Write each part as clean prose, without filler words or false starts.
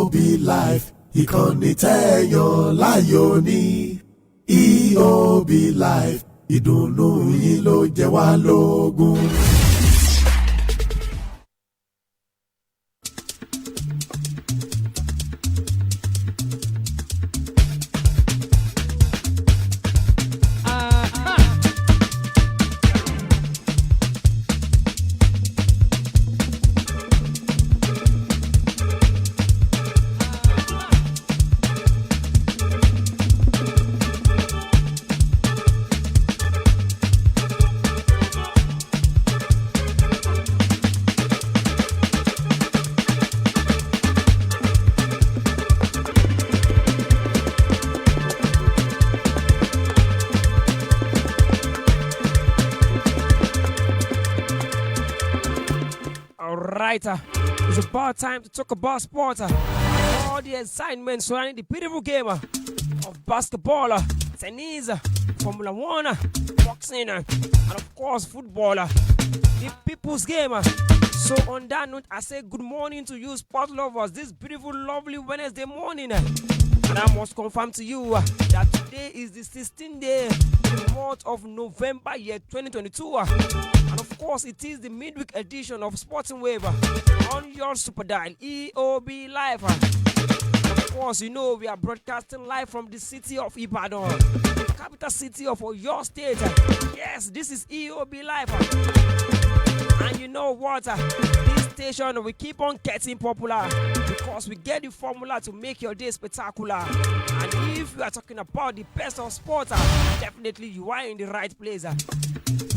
EOB Life ìkànnì tẹ́yàn láyò ní EOB Life ìdùnnú yín ló jẹ wá lógún. It's about time to talk about sport. All the excitement surrounding the beautiful game of basketball, tennis, Formula 1, boxing, and of course football. The people's game. So on that note, I say good morning to you sport lovers this beautiful, lovely Wednesday morning. And I must confirm to you that today is the 16th day in the month of November, year 2022. And of course, it is the midweek edition of Sporting Wave on your super dial, EOB Live. And of course, you know we are broadcasting live from the city of Ibadan, the capital city of your state. Yes, this is EOB Live. And you know what? This station will keep on getting popular because we get the formula to make your day spectacular. And if you are talking about the best of sport, definitely you are in the right place.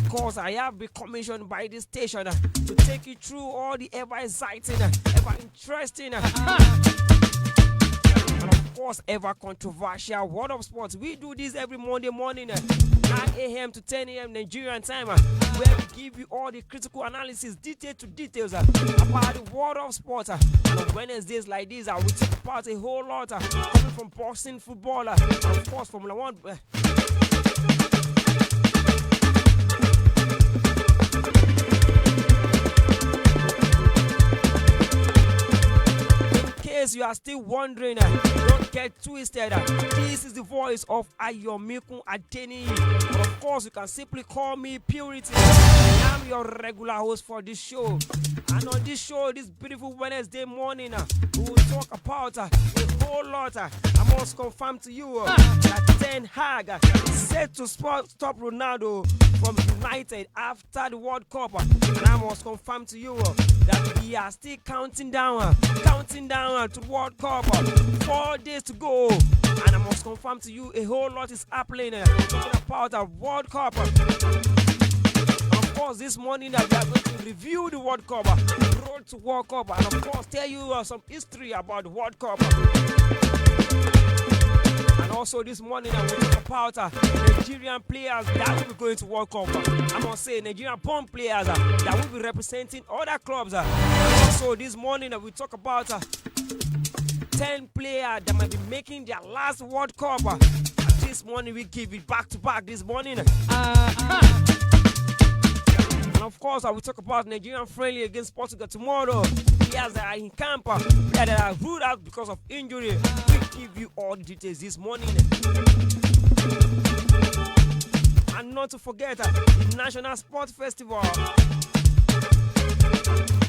Because I have been commissioned by this station to take you through all the ever exciting, ever interesting, and of course ever controversial world of sports. We do this every Monday morning, 9 a.m. to 10 a.m. Nigerian time, where we give you all the critical analysis, detail to details about the world of sports. And on Wednesdays like this, we talk about a whole lot coming from boxing, football, and of course Formula 1. You are still wondering, don't get twisted. This is the voice of Ayomikun Adeniyi. Of course, you can simply call me Purity. I am your regular host for this show. And on this show, this beautiful Wednesday morning, we will talk about a whole lot. I must confirm to you that Ten Hag is set to stop Ronaldo from United after the World Cup. And I must confirm to you that we are still counting down to World Cup. 4 days to go. And I must confirm to you a whole lot is happening. Talking about a World Cup. Of course, this morning we are going to review the World Cup, road to World Cup, and of course tell you some history about the World Cup. And also this morning I will talk about Nigerian players that will be going to World Cup. I must say Nigerian born players that will be representing other clubs. So this morning I will talk about 10 players that might be making their last World Cup. This morning we give it back to back this morning. And of course, I will talk about Nigerian friendly against Portugal tomorrow. Players that are in camp, that are ruled out because of injury. We give you all the details this morning. And not to forget, the National Sports Festival,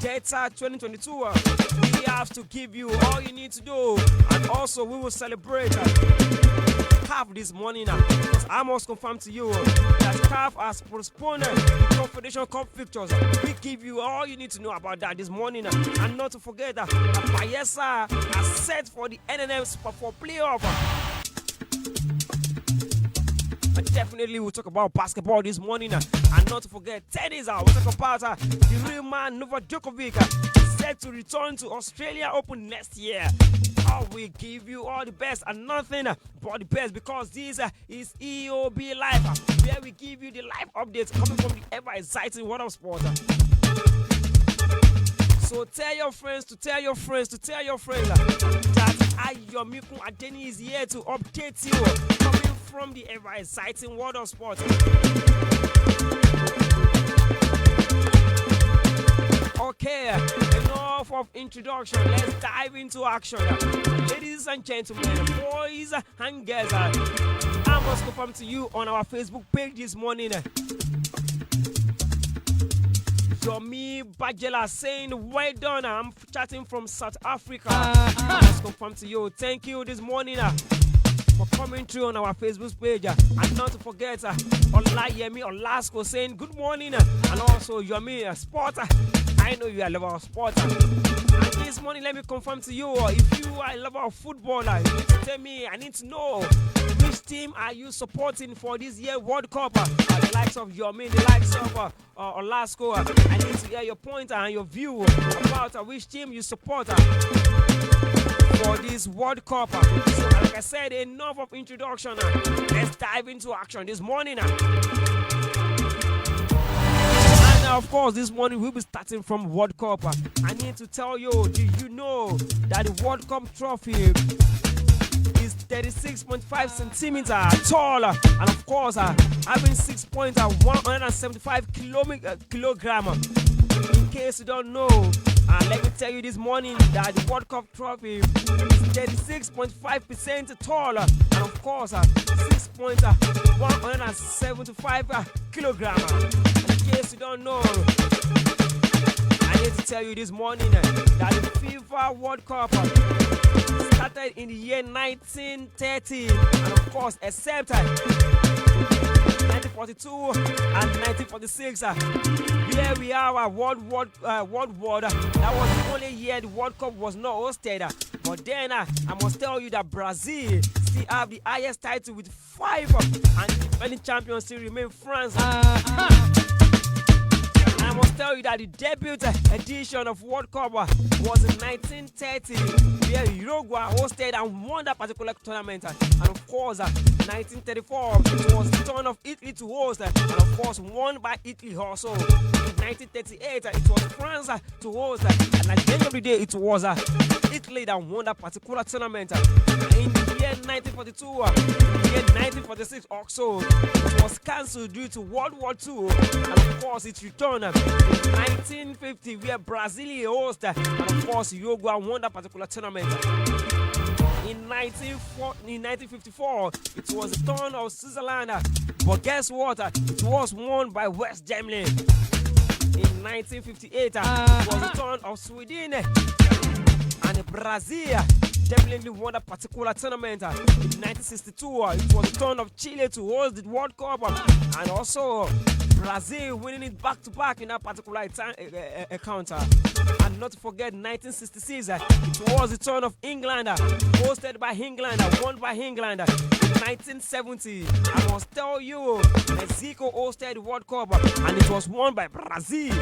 Data 2022. We have to give you all you need to do. And also, we will celebrate CAF this morning. Because I must confirm to you that CAF has postponed the Confederation Cup fixtures. We give you all you need to know about that this morning. And not to forget that Bayelsa are set for the NNM for playoff. And definitely we'll talk about basketball this morning. And not to forget tennis. We'll talk about the real man Novak Djokovic set to return to Australia Open next year. We give you all the best and nothing but the best, because this is EOB Live, where we give you the live updates coming from the ever exciting world of sport. So tell your friends that Ayomikun Adeniyi is here to update you coming from the ever exciting world of sport. Okay, enough of introduction. Let's dive into action. Ladies and gentlemen, boys and girls, I must confirm to you on our Facebook page this morning. Yomi Bajela saying, well done. I'm chatting from South Africa. I must confirm to you. Thank you this morning for coming through on our Facebook page. And not to forget, Olayemi Olasko saying, good morning. And also, Yomi Sport. I know you are a lover of sport. And this morning, let me confirm to you, if you are a lover of football, you need to tell me, I need to know, which team are you supporting for this year World Cup? The likes of Yomi, the likes of Olasko. I need to hear your point and your view about which team you support for this World Cup. So, like I said, enough of introduction. Let's dive into action this morning. And of course, this morning we'll be starting from World Cup. I need to tell you, do you know that the World Cup trophy is 36.5 centimeters tall, and of course, having 6 points at 175 kilograms. In case you don't know, let me tell you this morning that the World Cup trophy is 36.5% tall, and of course, 6 points at 175 kilograms. In case you don't know, I need to tell you this morning that the FIFA World Cup started in the year 1930, and of course, except 1942 and 1946, here we are, our World War. That was the only year the World Cup was not hosted. But then I must tell you that Brazil still have the highest title with 5, and the defending champions still remain France. I must tell you that the debut edition of World Cup was in 1930, where Uruguay hosted and won that particular tournament. And of course, 1934, it was the turn of Italy to host, and of course, won by Italy also. In 1938, it was France to host, and at the end of the day, it was Italy that won that particular tournament. In the year 1942, in the year 1946 also, it was cancelled due to World War II, and of course, it returned in 1950, where Brazil hosted, and of course, Uruguay won that particular tournament. In 1954, it was the turn of Switzerland, but guess what? It was won by West Germany. In 1958, it was the turn of Sweden, and Brazil definitely won that particular tournament. In 1962, it was the turn of Chile to host the World Cup, and also Brazil winning it back-to-back in that particular encounter. And not to forget, 1966, it was the turn of England, hosted by England, won by England. In 1970, I must tell you, Mexico hosted the World Cup, and it was won by Brazil.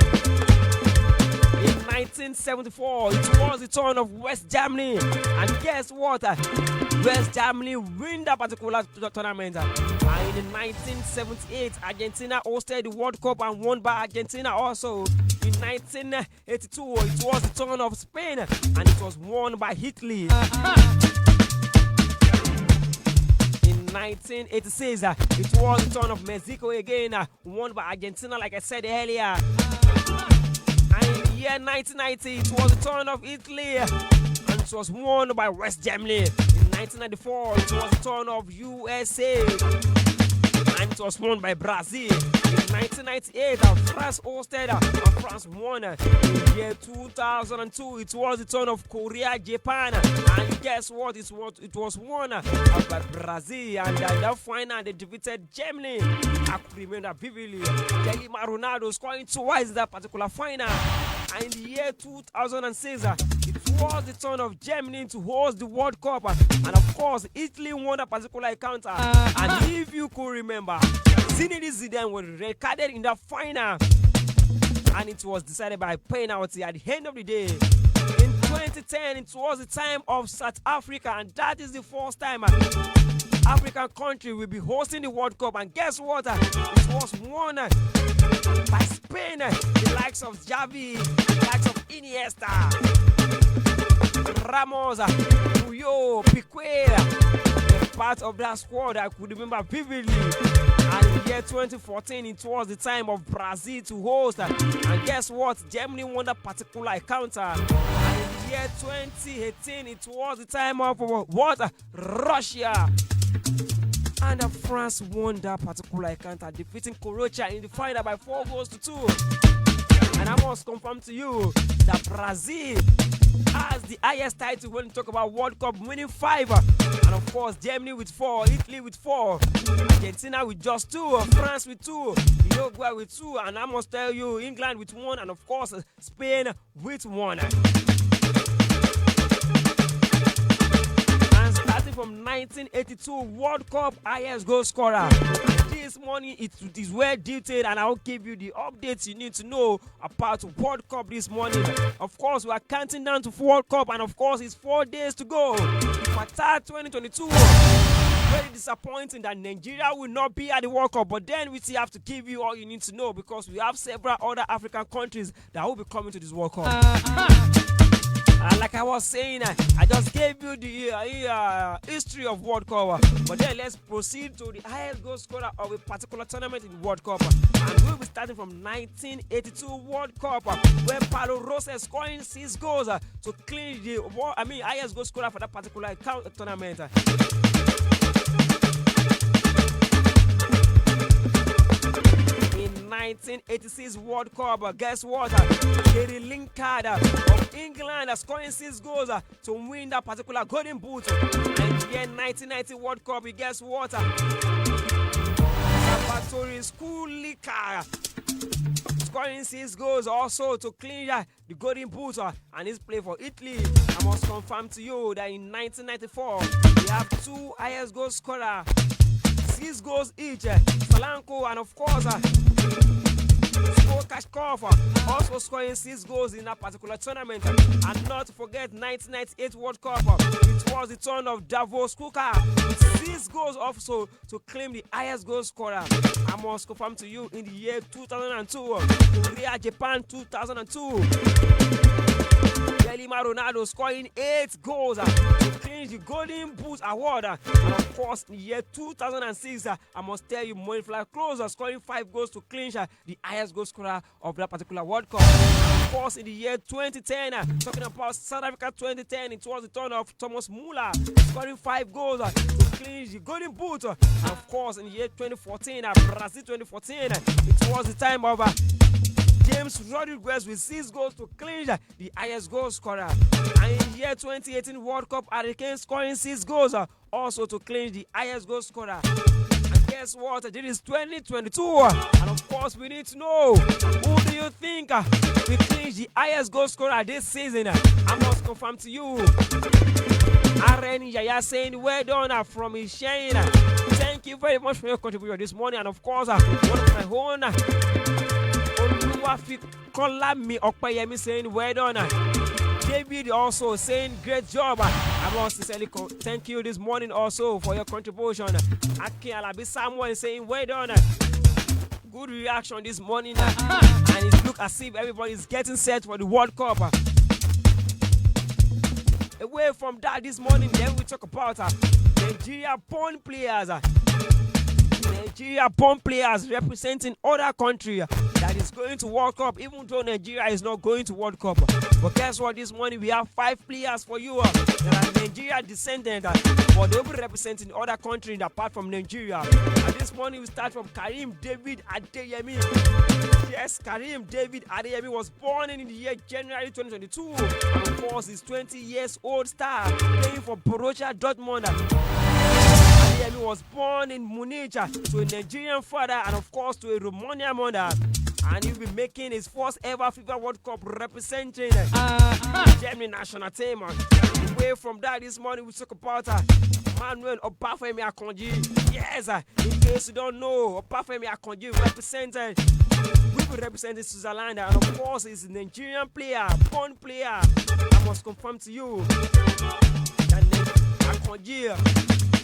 In 1974, it was the turn of West Germany, and guess what? West Germany win that particular tournament. And in 1978, Argentina hosted the World Cup and won by Argentina also. In 1982, it was the turn of Spain, and it was won by Italy. In 1986, it was the turn of Mexico again, won by Argentina, like I said earlier. And in the year 1990, it was the turn of Italy, and it was won by West Germany. In 1994, it was the turn of USA, and it was won by Brazil. In 1998, France hosted, and France won. In the year 2002, it was the turn of Korea, Japan, and guess what? It was won by Brazil, and in the final, they defeated Germany. I could remember vividly Ronaldo scoring twice in that particular final. And in the year 2006, it was the turn of Germany to host the World Cup, and of course, Italy won a particular encounter. And if you could remember, Zinedine Zidane was recorded in the final, and it was decided by penalty at the end of the day. In 2010, it was the time of South Africa, and that is the first time African country will be hosting the World Cup. And guess what? It was won by Spain. The likes of Xavi, the likes of Iniesta, Ramos, Puyol, Piqué, part of that squad I could remember vividly. And in the year year 2014, it was the time of Brazil to host. And guess what? Germany won that particular encounter. And in the year 2018, it was the time of what? Russia. And France won that particular encounter, defeating Croatia in the final by 4-2. And I must confirm to you that Brazil has the highest title when you talk about World Cup, winning 5. And of course, Germany with 4, Italy with 4, Argentina with just 2, France with 2, Uruguay with 2, and I must tell you, England with 1, and of course, Spain with 1. Starting from 1982 World Cup highest goal scorer. This morning it is well detailed, and I'll give you the updates you need to know about World Cup this morning. Of course, we are counting down to World Cup, and of course, it's 4 days to go. Qatar 2022. Very disappointing that Nigeria will not be at the World Cup, but then we still have to give you all you need to know because we have several other African countries that will be coming to this World Cup. Like I was saying, I just gave you the history of World Cup. But then let's proceed to the highest goal scorer of a particular tournament in World Cup. And we'll be starting from 1982 World Cup, where Paulo Rossi scoring 6 goals to clean the highest goal scorer for that particular tournament. In 1986 World Cup, guess what? Gary Lineker of England scoring 6 goals to win that particular golden boot. And in 1990 World Cup, guess what? Salvatore Skulika scoring 6 goals also to clean the golden boot, and he's playing for Italy. I must confirm to you that in 1994 we have 2 highest goal scorers, 6 goals each, Solanko and of course Kashkov also scoring 6 goals in that particular tournament. And not to forget 1998 World Cup, it was the turn of Davos Kuka, 6 goals also to claim the highest goal scorer. I must confirm to you in the year 2002, Korea, Japan 2002. Ronaldo scoring 8 goals to clinch the Golden Boot Award. And of course, in the year 2006, I must tell you, Moifla Klose scoring 5 goals to clinch the highest goal scorer of that particular World Cup. And of course, in the year 2010, talking about South Africa 2010, it was the turn of Thomas Muller scoring 5 goals to clinch the Golden Boot. And of course, in the year 2014, Brazil 2014, it was the time of James Rodriguez with 6 goals to clinch the highest goal scorer. And in the year 2018 World Cup, Hurricane scoring 6 goals also to clinch the highest goal scorer. And guess what? This is 2022. And of course, we need to know, who do you think will clinch the highest goal scorer this season? I must confirm to you. Aren Yaya saying, well done from Ishane. Thank you very much for your contribution this morning. And of course, one of my own, Kolami Okpayemi saying, well done. David also saying, great job. I must sincerely thank you this morning also for your contribution. Aki Alabi Samuel saying, well done. Good reaction this morning. And it looks as if everybody is getting set for the World Cup. Away from that this morning, then we talk about Nigeria born players. Nigeria born players representing other country that is going to World Cup, even though Nigeria is not going to World Cup. But guess what? This morning we have 5 players for you that are Nigeria descendant, but they'll be representing other countries apart from Nigeria. And this morning we start from Karim David Adeyemi. Yes, Karim David Adeyemi was born in the year January 2022. And of course, he's 20 years old star playing for Borussia Dortmund. He was born in Munich to a Nigerian father and of course to a Romanian mother. And he'll be making his first ever FIFA World Cup representing Germany national team. Away from that this morning we talk about Manuel Obafemi Akonji. Yes, in case you don't know, Obafemi Akonji represented. We will represent Switzerland, and of course he's a Nigerian player, born player. I must confirm to you that Akonji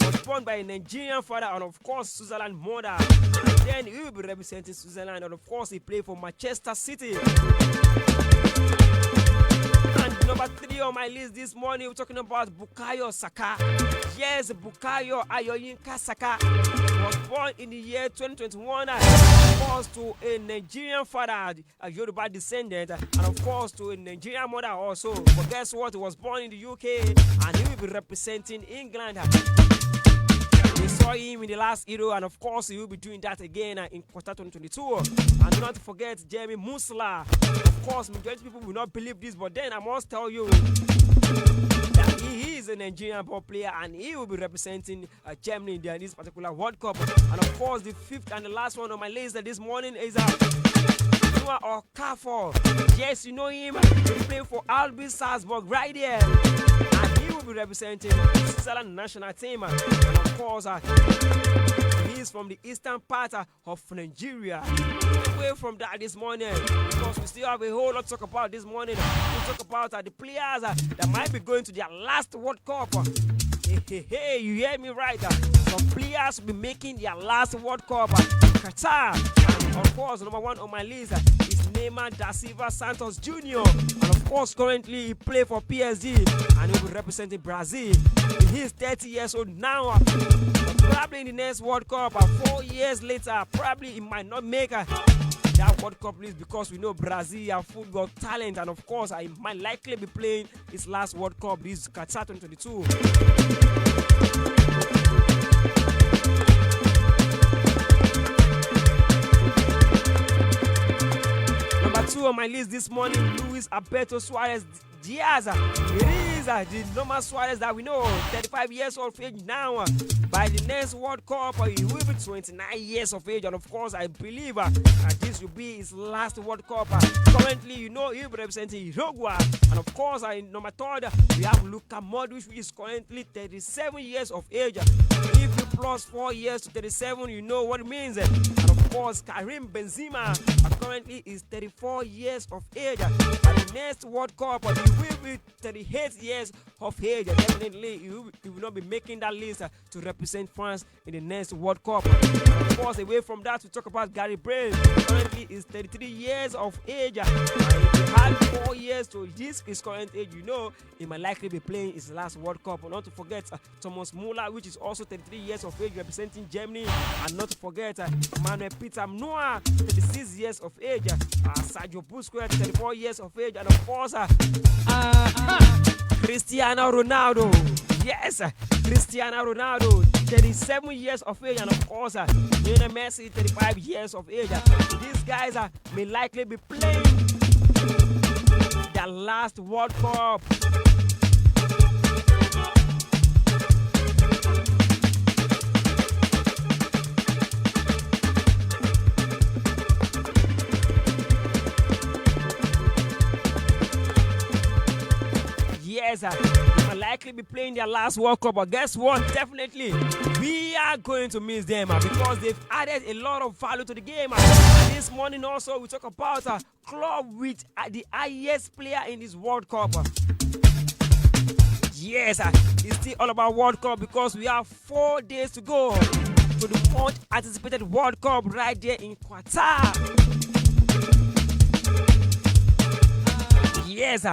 was born by a Nigerian father and of course Switzerland mother. And then he will be representing Switzerland, and of course he played for Manchester City. And number 3 on my list this morning, we're talking about Bukayo Saka. Yes, Bukayo Ayomikun Saka was born in the year 2021, of course, to a Nigerian father, a Yoruba descendant, and of course to a Nigerian mother also. But guess what? He was born in the UK, and he will be representing England. We saw him in the last Euro, and of course he will be doing that again in quarter 2022. And do not forget Jeremy Musla. Of course, majority of people will not believe this, but then I must tell you that he is a Nigerian ball player, and he will be representing Germany in this particular World Cup. And of course, the fifth and the last one on my list this morning is Noah Okafor. Yes, you know him. He played for RB Salzburg right here, and he will be representing Switzerland national team. And of course, he is from the eastern part of Nigeria. Away from that this morning, because we still have a whole lot to talk about this morning. We talk about the players that might be going to their last World Cup. Hey, you hear me right? Some players will be making their last World Cup in Qatar. And of course, number one on my list is Neymar da Silva Santos Jr. And of course, currently he plays for PSG, and he will be representing Brazil. He's 30 years old now. Probably in the next World Cup, 4 years later, probably he might not make that World Cup list, because we know Brazil have football talent, and of course he might likely be playing his last World Cup, this Qatar 2022. Number 2 on my list this morning, Luis Alberto Suarez Diaz. It is the normal Suarez that we know, 35 years of age now. By the next World Cup, he will be 29 years of age, and of course, I believe this will be his last World Cup. Currently, you know, he will be representing Uruguay, and of course, number 3, we have Luka Modric, which is currently 37 years of age. If you plus 4 years to 37, you know what it means. And of course, Karim Benzema currently is 34 years of age. By the next World Cup, he will be 38 years of age. Definitely, he will not be making that list to represent France in the next World Cup. And of course, away from that, we talk about Gary Bale. Currently is 33 years of age. And if he had 4 years to his current age, you know he might likely be playing his last World Cup. And not to forget Thomas Muller, which is also 33 years of age, representing Germany. And not to forget Manuel Peter Neuer, 36 years of age. Sergio Busquets, 34 years of age. And of course, Cristiano Ronaldo. Yes, Cristiano Ronaldo, 37 years of age, and of course, Lionel Messi, 35 years of age. These guys may likely be playing their last World Cup. Yes, they will likely be playing their last World Cup, but guess what? Definitely, we are going to miss them because they've added a lot of value to the game. And this morning also, we talk about a club with the highest player in this World Cup. Yes, it's still all about World Cup because we have 4 days to go to the much anticipated World Cup right there in Qatar. Yes,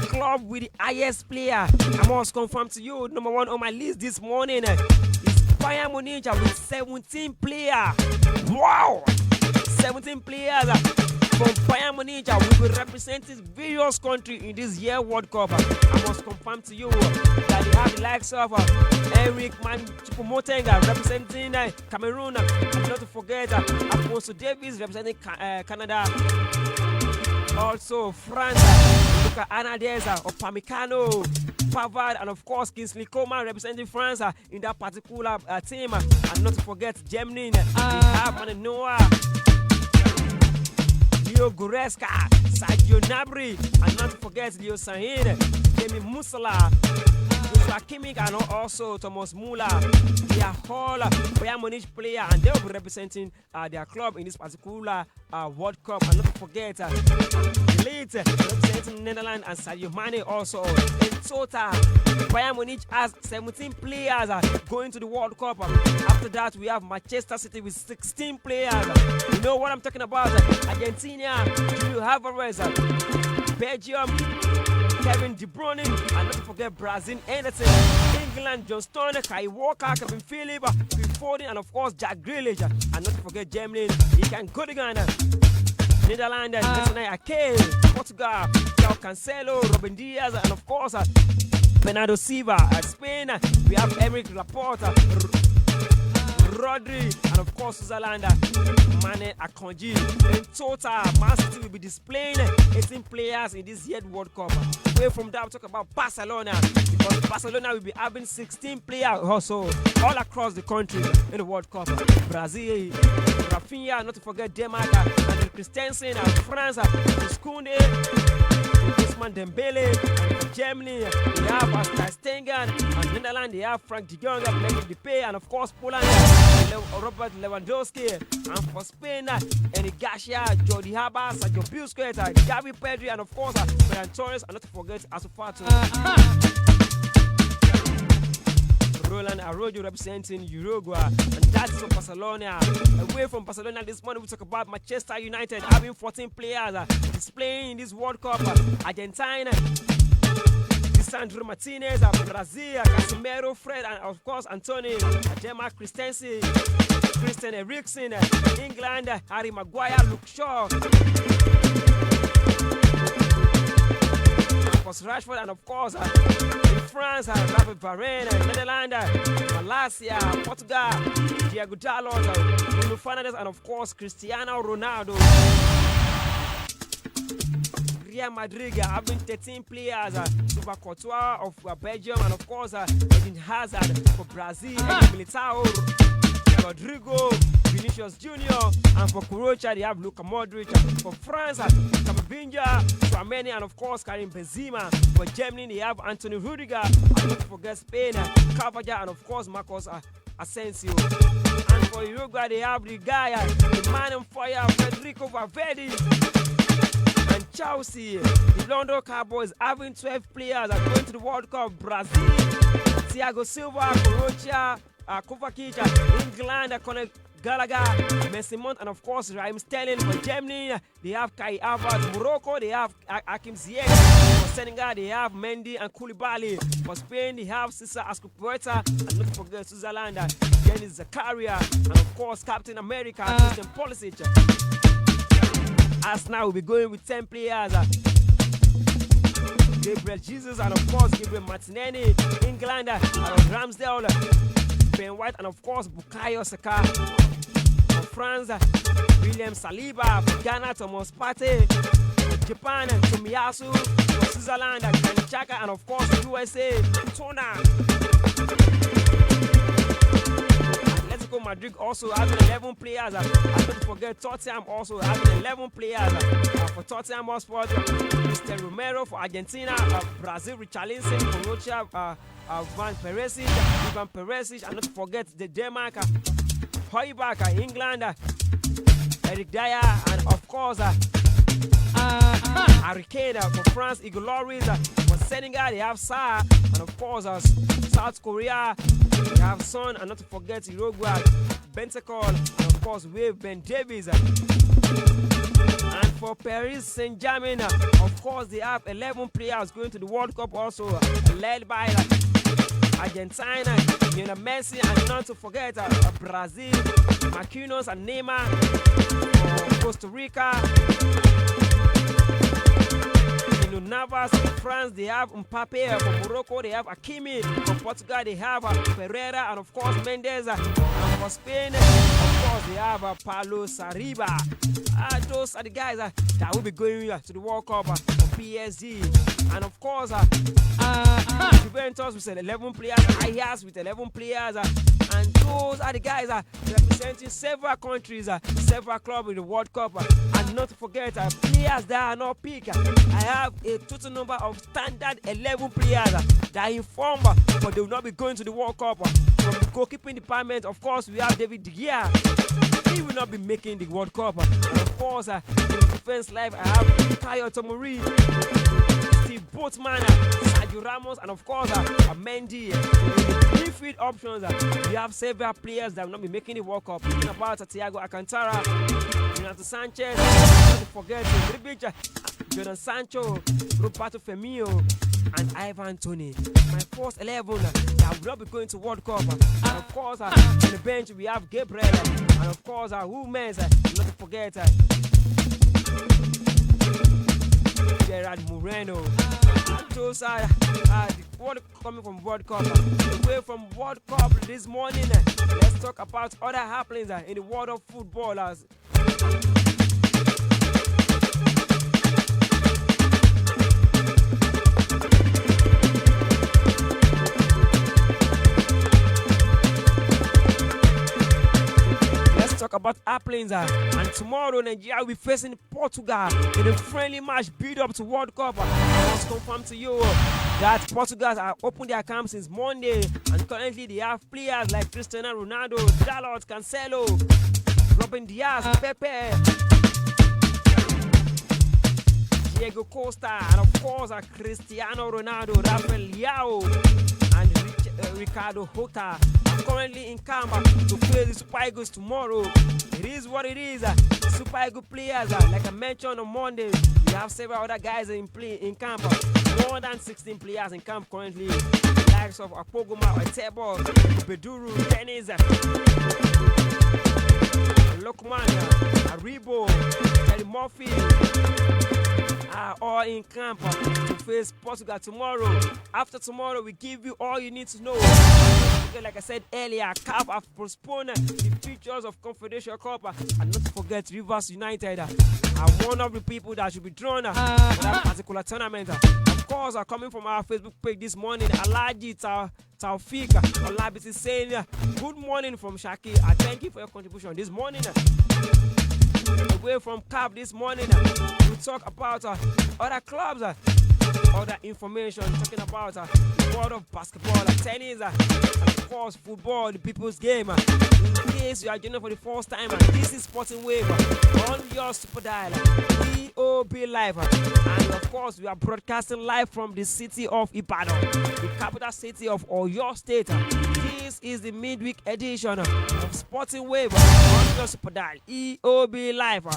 club with the highest player. I must confirm to you, number 1 on my list this morning is Bayern Munich with 17 players. Wow! 17 players from Bayern Munich will be representing various countries in this year World Cup. I must confirm to you that they have the likes of Eric Choupo-Moting representing Cameroon. And not to forget Alphonso Davies representing Canada. Also France, Luka Hernandez, Upamecano, Pavard, and of course Kingsley Coman representing France in that particular team. And not to forget Germany, they have Manu Neuer, Leo Goretzka, Sergio Gnabry, and not to forget Leo Sahin, Jamie Musala, Joshua Kimmich, and also Thomas Muller. They are all Bayern Munich players, and they will be representing their club in this particular World Cup. And not to forget Leeds representing Netherlands and Sadio Mane also. In total, Bayern Munich has 17 players going to the World Cup. After that, we have Manchester City with 16 players. You know what I'm talking about? Argentina, Julio Alvarez, Belgium, Kevin De Bruyne, and not to forget Brazil, Anderson, England, John Stones, Kai Walker, Kevin Phillips, Foden, and of course Jack Grealish. And not to forget Germany. He can go to Ghana. Netherlands, Ake, Portugal, João Cancelo, Robin Diaz, and of course Bernardo Silva. Spain, we have Emerick Laporte, Rodri, and of course Switzerland, Mane Akanji. In total, Man City will be displaying 18 players in this year's World Cup. Away from that, we talk about Barcelona, because Barcelona will be having 16 players also all across the country in the World Cup. Brazil, Rafinha, not to forget Denmark, and Christensen, and France, Skunde, Ousmane Dembele, and Germany, they have Ter Stegen, and Netherlands, they have Frank de Jong, Memphis Depay, and of course Poland, Robert Lewandowski, and for Spain, Eric Garcia, Jordi Alba, Sergio Busquets, Gavi Pedri, and of course Ferran Torres, and not to forget Asufatu. Roland Arroyo representing Uruguay, and that's from Barcelona. Away from Barcelona this morning, we talk about Manchester United having 14 players displaying in this World Cup. Argentina, Lisandro Martinez, Brazil, Casemiro, Fred, and of course Anthony, Denmark, Christensen, Christian Eriksen, England, Harry Maguire, Luke Shaw, Rashford, and of course in France, Robert Varane, Netherlands, Malaysia, Portugal, Diego Dalot, Bruno Fernandes, and of course Cristiano Ronaldo. Real Madrid having 13 players, Super Courtois of Belgium, and of course Eden Hazard for Brazil, Militao, Rodrigo, Vinicius Jr., and for Croatia they have Luka Modric. For France, Camavinga, Tchouameni, and of course Karim Benzema. For Germany they have Anthony Rudiger, and not to forget Spain, Carvajal, and of course Marcos Asensio. And for Uruguay they have the guy, the man on fire, Federico Valverde. And Chelsea, the London Cowboys having 12 players are going to the World Cup. Brazil, Thiago Silva, Croatia, Kovacic, England, Conor Gallagher, Messi Mount, and of course Raheem Sterling. For Germany, they have Kai Havertz. Morocco, they have Hakim Ziyech. For Senegal, they have Mendy and Koulibaly. For Spain, they have Cesar Azpilicueta, and not to forget Switzerland, Denis Zakaria, and of course Captain America, Christian Pulisic. As now we'll be going with 10 players. Gabriel Jesus, and of course Gabriel Martinelli, England, Ramsdale, Ben White, and of course Bukayo Saka. For France, William Saliba. For Ghana, Thomas Partey. For Japan, Tomiyasu. For Switzerland, Kanchaka, and of course USA, Tona. Atletico Madrid also having 11 players. I don't forget Tottenham also having 11 players. For Tottenham Hotspur, Mr. Romero. For Argentina, Brazil, Richarlison. For Croatia, Van Perisic, Ivan Perisic, and not to forget the Denmark, Højbjerg, England, Eric Dyer, and of course Harry Kane. For France, Igor Lloris. For Senegal, they have Sarr, and of course South Korea, they have Son, and not to forget Uruguay, Bentancur, and of course Wave Ben Davies. And for Paris Saint-Germain, of course they have 11 players going to the World Cup also, led by Argentina, Lionel Messi, and not to forget Brazil, Marquinhos and Neymar. For Costa Rica, Navas. For France, they have Mbappe. For Morocco, they have Hakimi. For Portugal, they have Pereira, and of course Mendes. And for Spain, of course, they have Paulo Sariba. Those are the guys that will be going to the World Cup for PSG. And of course, Juventus with 11 players, Ajax with 11 players, and those are the guys representing several countries, several clubs in the World Cup. And not to forget, players that are not picked. I have a total number of standard 11 players that are informed, but they will not be going to the World Cup. From the goalkeeping department, of course, we have David De Gea. He will not be making the World Cup. And of course, in the defense line, I have Kayo Tomori, Steve Boatman, Sergio Ramos, and of course, Mendy. In the midfield options, we have several players that will not be making the World Cup. Talking about Thiago Alcantara, Renato Sanchez, not to forget Ribic, Jordan Sancho, Roberto Firmino, and Ivan Toney. My first 11 that will not be going to World Cup. And of course, on the bench we have Gabriel, and of course, women's, not to forget Gerard Moreno. Those are the World coming from World Cup. Away from World Cup this morning, let's talk about other happenings in the world of footballers. Talk about airplanes, and tomorrow Nigeria will be facing Portugal in a friendly match build up to World Cup. I must confirm to you that Portugal have opened their camp since Monday, and currently they have players like Cristiano Ronaldo, Dalot, Cancelo, Robin Diaz, Pepe, Diego Costa, and of course Cristiano Ronaldo, Rafael Leao, and Ricardo Horta are currently in camp to play the Super Eagles tomorrow. It is what it is. Super Eagles players, like I mentioned on Monday, we have several other guys in camp. More than 16 players in camp currently. The likes of Apogoma, Otebo, Beduru, Dennis, Lokman, Aribo, Terry Murphy are all in camp to face Portugal tomorrow. After tomorrow, we give you all you need to know. Like I said earlier, CAF have postponed the features of Confederation Cup, and not to forget Rivers United are one of the people that should be drawn for that particular tournament. Of course, coming from our Facebook page this morning, Alaji Taufik Olabisi saying, good morning from Shaki. I thank you for your contribution this morning. Away from CAF this morning, we talk about other clubs, other information, talking about the world of basketball, tennis, and of course football, the people's game. In case you are joining for the first time, this is Sporting Wave on your super dial, EOB Live, and of course we are broadcasting live from the city of Ibadan, the capital city of Oyo State. This is the midweek edition of Sporting Wave on your super dial, EOB Live.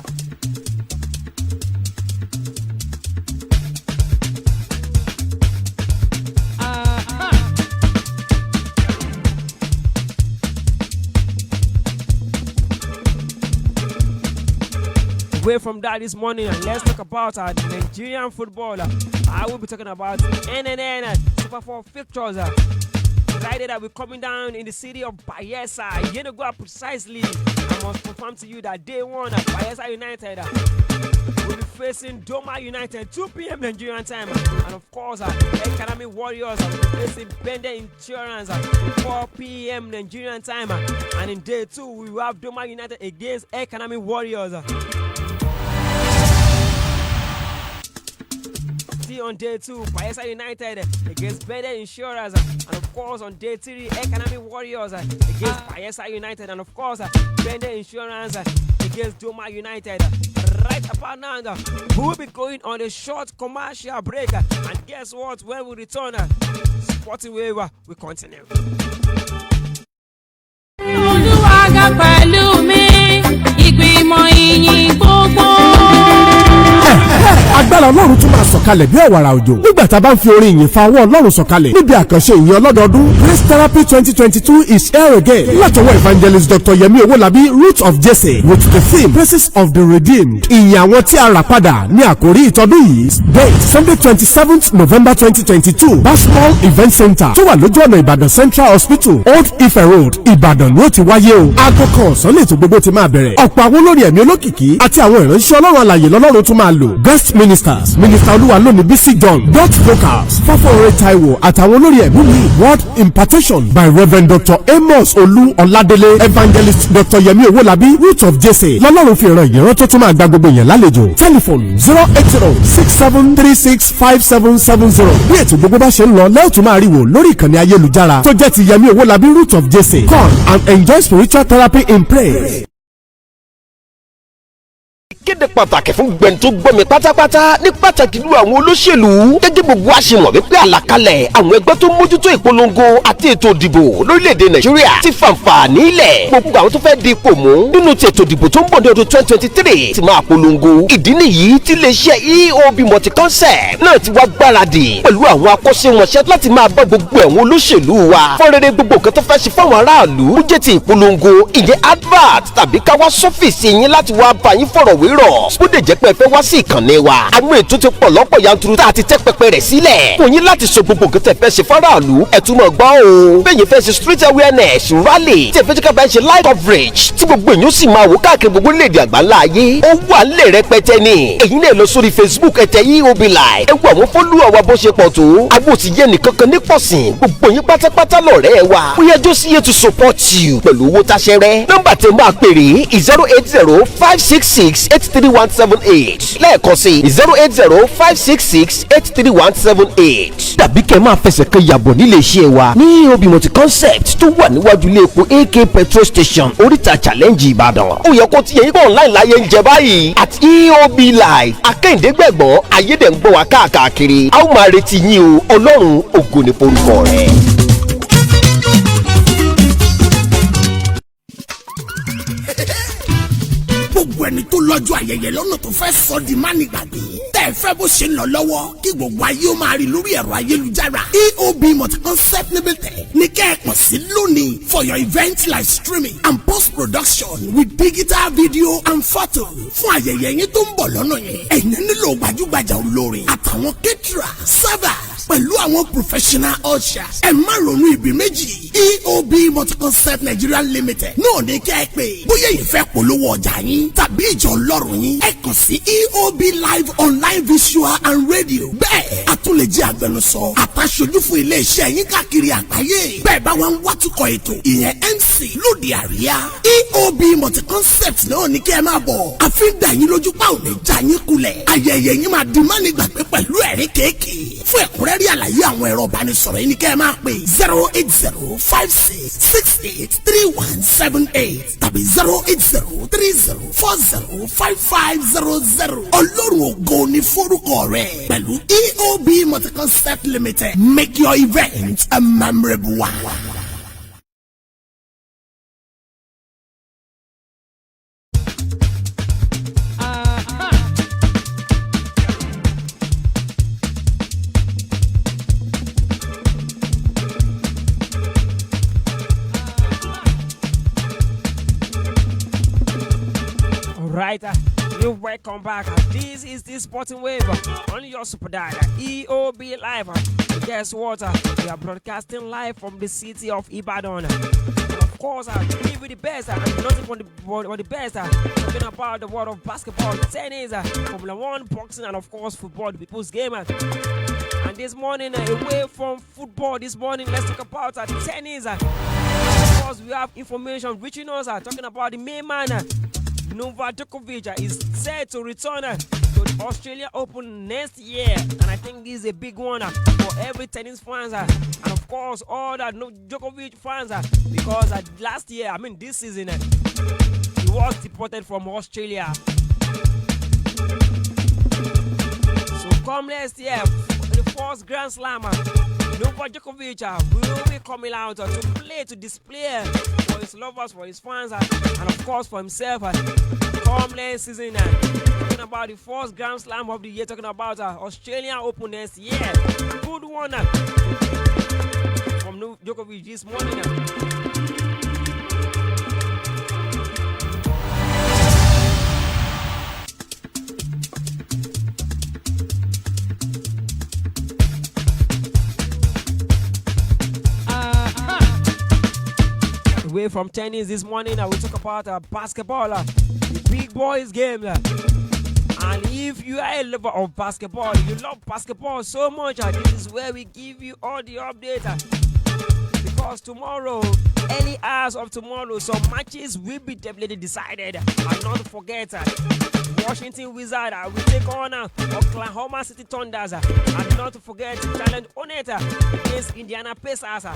Away from that this morning, let's talk about the Nigerian football. I will be talking about NNN Super 4 fixtures. Friday that we're coming down in the city of Bayelsa, Yenagoa precisely. I must confirm to you that day one, Bayelsa United will be facing Doma United 2 p.m. Nigerian time, and of course Academy Warriors will be facing Bende Insurance 4 p.m. Nigerian time, and in day 2 we will have Doma United against Academy Warriors. On day 2, Bayelsa United against Bende Insurance, and of course on day 3, Academy Warriors against Bayelsa United, and of course Bende Insurance against Doma United. Right about now, we will be going on a short commercial break, and guess what? When we return, Sporting Wave will continue. Agbára Ọlọ́run tún máa sọ̀kalẹ̀ bí ọ̀wàrà òjò nígbà tá a bá ń fi orin ìyìn fa ọwọ́ Ọlọ́run sọ̀kalẹ̀ níbi àkànṣe ìyìn ọlọ́dọọdún Grace Therapy 2022 is here again látọwọ́ evangelist Dr. Yemi Owolabi Root of Jesse with the theme Praises of the Redeemed. Ìyìn àwọn tí a rà padà ní àkórí ìtọ́dún yìí. Date Sunday 27th November 2022 Basketball Event Center tó wà lójú ọ̀nà Ìbàdàn Central Hospital Old Ife Road Ìbàdàn ló ti wáyé o. Aago kan ọ̀sán lè tó gbogbo ti máa bẹ̀rẹ̀. Ọ̀pọ̀ àwọn olórí ẹ̀mí olókìkí àti àwọn ìránṣẹ́ Ọlọ́run alààyè lọ́lọ́run tún máa lò. Guest ministers Minister Olúwalómi Bisi John, Dot Vocals, Fáfọ̀rẹ́ Taiwo àtàwọn olórí ẹ̀mí ní Word Impartation by Reverend Dr. Amos Olú Ọládélé, Evangelist Dr. Yemi Owolabi Root of Jesse lọ́lọ́run fi ìran ìyẹn tó tún máa gba gbogbo èèyàn lálejò. Telephone 08067365770. Bí ètò gbogbo bá ṣe ń lọ lẹ́yìn tó máa rí wò lórí ìkànnì ayélujára tó jẹ́ ti Yemi Owolabi Root of Jesse. Come and enjoy spiritual therapy in praise. ìkéde pàtàkì fún gbẹ̀ǹ tó gbọ́mi pátápátá ní pàtàkì lu àwọn olóṣèlú gẹ́gẹ́ gbogbo àṣemọ̀ wípé àlàkalẹ̀ àwọn ẹgbẹ́ tó mójútó ìpolongo àti ètò ìdìbò lórílẹ̀‐èdè Nàìjíríà ti fàǹfààní ilẹ̀ gbogbo àwọn tó fẹ́ di ipò mú nínú ti ètò ìdìbò tó ń bọ̀ ní ọdún 2023 ti máa polongo. ìdí nìyí tí iléeṣẹ́ EOB multi-concept náà ti wá gbáradì pẹ̀lú àwọn akọ́ṣẹ́mọṣẹ́ láti máa bá gbogbo àwọn olóṣèlú wa fọ́nrẹ́rẹ́ gbogbo nǹkan tó fẹ́ ṣe fáwọn aráàlú ó jẹ́ ti ìpolongo ìyẹn advert tàbí ká wá sọ́fíìsì yín láti wá bá yín fọ̀rọ̀ wérọ̀ bó dẹ̀ jẹ́ pé ẹ fẹ́ wá sí ìkànnì wa. àwọn ètò ti pọ̀ lọ́pọ̀ yanturu tá a ti tẹ́ pẹpẹ rẹ̀ sílẹ̀ fún yín láti sọ gbogbo nǹkan tẹ́ fẹ́ ṣe fáráàlú ẹ tún mọ̀ gbọ́ o. bẹ́ẹ̀ yẹn fẹ́ ṣe street awareness rally tí ẹ fẹ́ jẹ́ ká bá ṣe live coverage tí gbogbo èèyàn sì máa wò káàkiri gbogbo orílẹ̀-èdè àgbáńlá ayé ó wà lè rẹpẹtẹ ni. èyí náà lọ sórí Facebook ẹ tẹ EOB Live ẹ wo àwọn fọ́lùwà wa bó ṣe pọ̀ tó agbó ti yẹ nìkan kan ní pọ̀sìn gbogbo yín pátápátá lọ̀rẹ́ wa bóyá jó sí yẹn to support you pẹ̀lú owó táṣẹ́rẹ́. nọ́mbà tẹ máa pèrè 08056683178 lẹ́ẹ̀kan sí 08056683178 tàbí kẹ́ máa fẹsẹ̀ kan yàbọ̀ nílé iṣẹ́ wa ní EOB multi-concept tó wà níwájú ilé epo AK petrol station oríta challenge Ìbàdàn. ó yẹ kó ti yẹ yín kó online láyé ń jẹ báyìí at EOB Live Akẹ́hìndé Gbẹ̀gbọ́n ayédè ń gbọ́ wa káàkiri a ó máa retí yín o Ọlọ́run ògo ni forúkọ rẹ̀. gbogbo ẹni tó lọ́jọ́ ayẹyẹ lọ́nà tó fẹ́ sọ di má ní gbàgbé tẹ́ ẹ fẹ́ bó ṣe ń lọ lọ́wọ́ kí gbogbo ayé ó máa rí lórí ẹ̀rọ ayélujára EOB multi-concept limited ní kẹ́ẹ̀pọ̀ sí lónìí for your event live streaming and post-production with digital video and photo fún ayẹyẹ yín tó ń bọ̀ lọ́nà yẹn ẹ̀yin nílò gbajúgbajà olórin àtàwọn caterer servers pẹ̀lú àwọn professional ushers ẹ má ronú ibi méjì EOB multi-concept Nigeria limited náà ní kẹ́ ẹ pé bóyá yìí fẹ́ polówó ọjà yín tàbí ìjọ ọlọ́run yín ẹ kàn sí EOB Live online visual and radio bẹ́ẹ̀ àtúnlẹ̀jẹ̀ agbẹnusọ àtàṣojú fún iléeṣẹ́ yín káàkiri àgbáyé bẹ́ẹ̀ bá wọn wá tukọ̀ ètò ìyẹn MC lóde àríyá EOB multi-concept náà ní kẹ́ ẹ máa bọ̀ àfin dà yín lójú pa òní já yín kulẹ̀ ayẹyẹ yín máa di má ní gbàgbé pẹ̀lú ẹ̀rí kéèké fún ẹ̀kúnrẹ́rì àlàyé àwọn ẹ̀rọ ìbánisọ̀rọ̀ yìí ní kẹ́ ẹ máa pè 08056683178 tàbí 08030405500 ọlọ́run ògo ní forúkọ rẹ̀ pẹ̀lú EOB multi-concept limited make your event a memorable one. Right, you're welcome back. This is the Sporting Wave on your super dial EOB Live. Guess what? We are broadcasting live from the city of Ibadan. Of course, give you the best, nothing for the best. Talking about the world of basketball, tennis, Formula 1, boxing, and of course football, the people's game. And this morning, away from football, this morning, let's talk about tennis. Of course, we have information reaching us, talking about the main man. Novak Djokovic is set to return to the Australia Open next year, and I think this is a big one for every tennis fans and of course all the Djokovic fans because last year, this season, he was deported from Australia. So come next year, the first Grand Slam, Novak Djokovic will be coming out to play, to display for his lovers, for his fans, and of course for himself. Come next season, talking about the first Grand Slam of the year, talking about Australian Open next year. Good one from Djokovic this morning. Away from tennis this morning, I will talk about basketball, the big boys game. And if you are a lover of basketball, you love basketball so much, this is where we give you all the updates. Because tomorrow, early hours of tomorrow, some matches will be definitely decided. And not to forget, Washington Wizards will take on Oklahoma City Thunders. And not to forget, Charlotte Hornets against Indiana Pacers.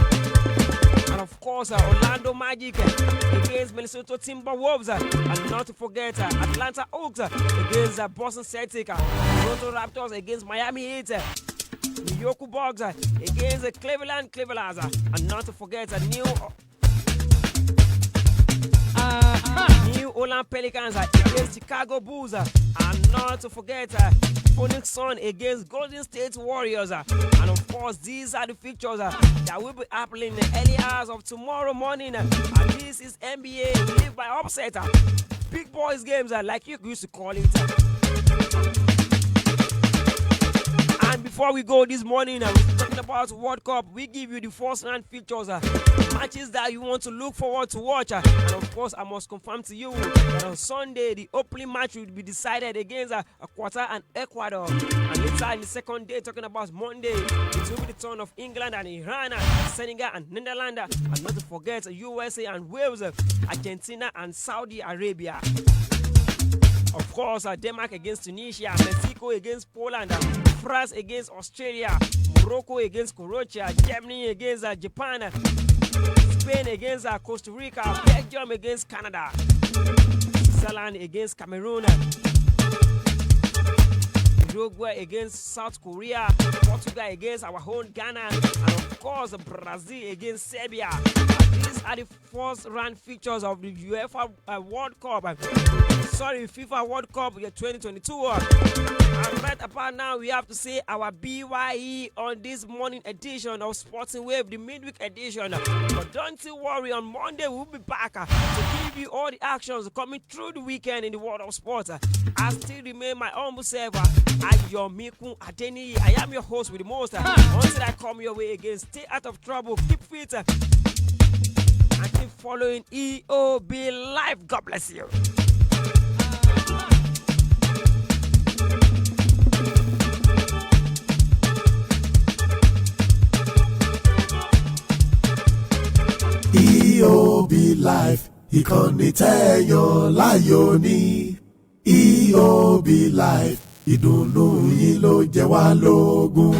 And of course, Orlando Magic against Minnesota Timberwolves. And not to forget, Atlanta Hawks against Boston Celtics. Toronto Raptors against Miami Heat. New York Bucks against Cleveland Cavaliers. And not to forget, New Orleans Pelicans against Chicago Bulls. And not to forget, Phoenix Suns against Golden State Warriors. And of course, these are the fixtures that will be happening in the early hours of tomorrow morning. And this is NBA Live by Upset. Big boys games, like you used to call it. And before we go this morning, we're talking about World Cup. We give you the first round features, matches that you want to look forward to watch. And of course, I must confirm to you that on Sunday, the opening match will be decided against Ecuador and Ecuador. And later in the second day, talking about Monday, it will be the turn of England and Iran, Senegal and Netherlands. And not to forget USA and Wales, Argentina and Saudi Arabia. Of course, Denmark against Tunisia, Mexico against Poland, France against Australia, Morocco against Croatia, Germany against Japan, Spain against Costa Rica, Belgium against Canada, Switzerland against Cameroon, Uruguay against South Korea, Portugal against our own Ghana, and of course Brazil against Serbia. These are the first round features of the UEFA World Cup. FIFA World Cup 2022. And right about now, we have to say our BYE on this morning edition of Sporting Wave, the midweek edition. But don't you worry, on Monday we'll be back to give you all the actions coming through the weekend in the world of sports. I still remain my humble self, Ayomikun Adeniyi. I am your host with the most. Until I come your way again, stay out of trouble, keep fit, and keep following EOB Live. God bless you. EOB Live, ìkànnì tẹ́yàn láyò ní EOB Live, ìdùnnú yín ló jẹ wá lógún.